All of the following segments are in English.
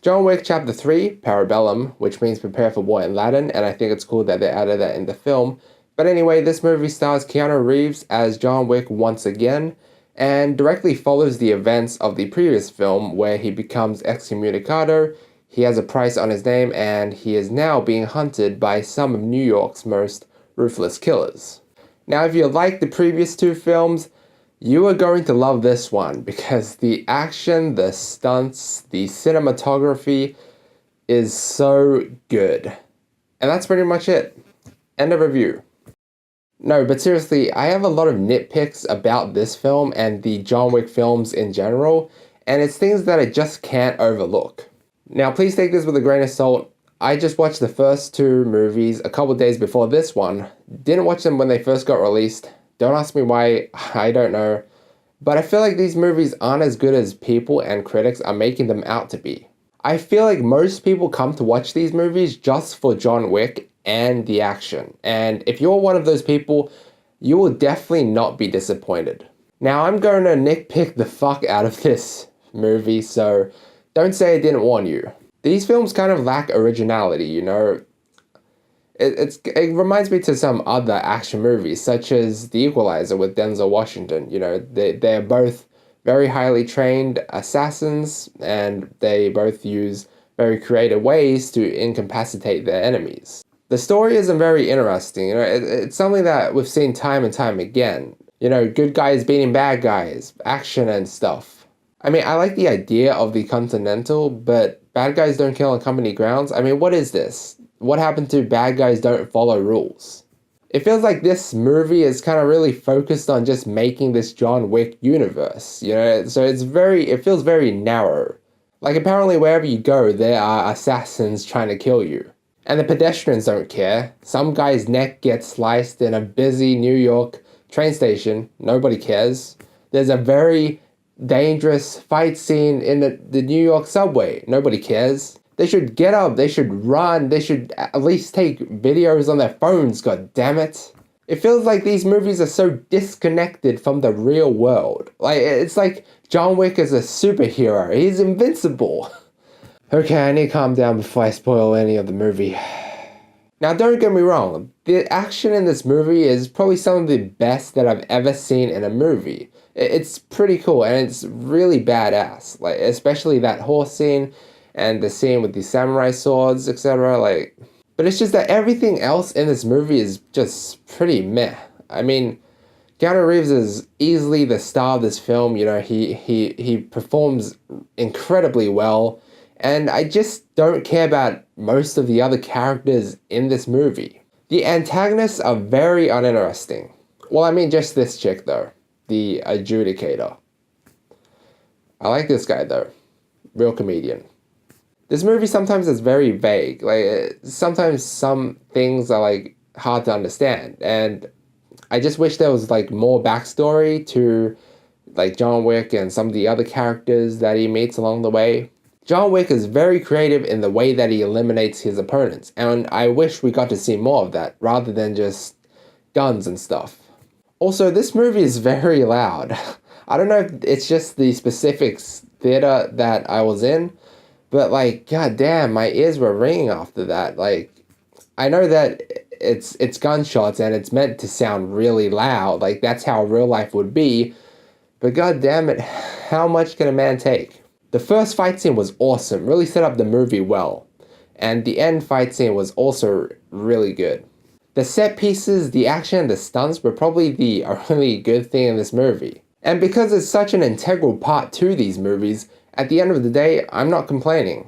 John Wick Chapter 3, Parabellum, which means prepare for war in Latin, and I think it's cool that they added that in the film. But anyway, this movie stars Keanu Reeves as John Wick once again, and directly follows the events of the previous film where he becomes excommunicado, he has a price on his name, and he is now being hunted by some of New York's most ruthless killers. Now, if you like the previous two films, you are going to love this one because the action, the stunts, the cinematography is so good. And that's pretty much it. End of review. No, but seriously, I have a lot of nitpicks about this film and the John Wick films in general, and it's things that I just can't overlook. Now, please take this with a grain of salt. I just watched the first two movies a couple days before this one. Didn't watch them when they first got released. Don't ask me why, I don't know. But I feel like these movies aren't as good as people and critics are making them out to be. I feel like most people come to watch these movies just for John Wick and the action. And if you're one of those people, you will definitely not be disappointed. Now, I'm going to nitpick the fuck out of this movie, so don't say I didn't warn you. These films kind of lack originality, you know. It reminds me to some other action movies, such as The Equalizer with Denzel Washington. You know, they're both very highly trained assassins, and they both use very creative ways to incapacitate their enemies. The story isn't very interesting, you know, it's something that we've seen time and time again. You know, good guys beating bad guys, action and stuff. I mean, I like the idea of the Continental, but bad guys don't kill on company grounds? I mean, what is this? What happened to bad guys don't follow rules? It feels like this movie is kind of really focused on just making this John Wick universe, you know, so it feels very narrow. Like apparently wherever you go, there are assassins trying to kill you. And the pedestrians don't care. Some guy's neck gets sliced in a busy New York train station. Nobody cares. There's a very dangerous fight scene in the New York subway. Nobody cares. They should get up, they should run, they should at least take videos on their phones, god damn it. It feels like these movies are so disconnected from the real world. Like, it's like John Wick is a superhero, he's invincible. Okay, I need to calm down before I spoil any of the movie. Now, don't get me wrong, the action in this movie is probably some of the best that I've ever seen in a movie. It's pretty cool, and it's really badass, like, especially that horse scene, and the scene with the samurai swords, etc. Like, but it's just that everything else in this movie is just pretty meh. I mean, Keanu Reeves is easily the star of this film. You know, he performs incredibly well, and I just don't care about most of the other characters in this movie. The antagonists are very uninteresting. Well, I mean, just this chick though, the adjudicator. I like this guy though, real comedian. This movie sometimes is very vague. Like, sometimes some things are, like, hard to understand. And I just wish there was, like, more backstory to, like, John Wick and some of the other characters that he meets along the way. John Wick is very creative in the way that he eliminates his opponents. And I wish we got to see more of that, rather than just guns and stuff. Also, this movie is very loud. I don't know if it's just the specific theater that I was in, but, like, goddamn, my ears were ringing after that. Like, I know that it's gunshots and it's meant to sound really loud. Like, that's how real life would be. But goddamn it, how much can a man take? The first fight scene was awesome. Really set up the movie well. And the end fight scene was also really good. The set pieces, the action, and the stunts were probably the only good thing in this movie. And because it's such an integral part to these movies, at the end of the day, I'm not complaining.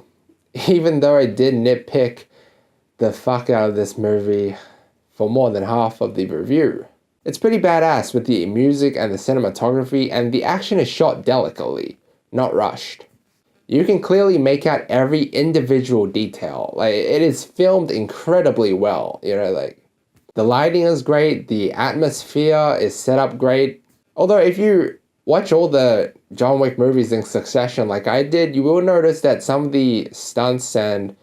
Even though I did nitpick the fuck out of this movie for more than half of the review. It's pretty badass with the music and the cinematography, and the action is shot delicately, not rushed. You can clearly make out every individual detail. Like, it is filmed incredibly well, you know, like, the lighting is great, the atmosphere is set up great. Although if you watch all the John Wick movies in succession like I did, you will notice that some of the stunts and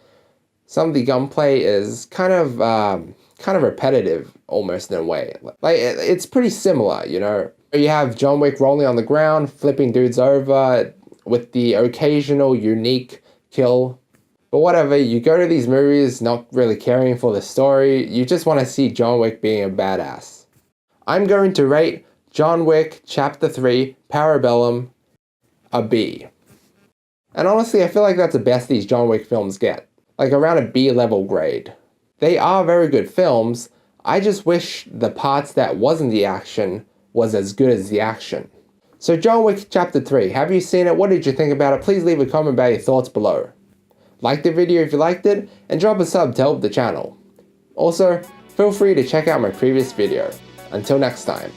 some of the gunplay is kind of repetitive almost in a way. Like, it's pretty similar, you know. You have John Wick rolling on the ground, flipping dudes over with the occasional unique kill. But whatever, you go to these movies not really caring for the story, you just want to see John Wick being a badass. I'm going to rate John Wick Chapter 3 Parabellum a B. And honestly, I feel like that's the best these John Wick films get. Like around a B level grade. They are very good films, I just wish the parts that wasn't the action was as good as the action. So John Wick Chapter 3, have you seen it? What did you think about it? Please leave a comment about your thoughts below. Like the video if you liked it, and drop a sub to help the channel. Also, feel free to check out my previous video. Until next time.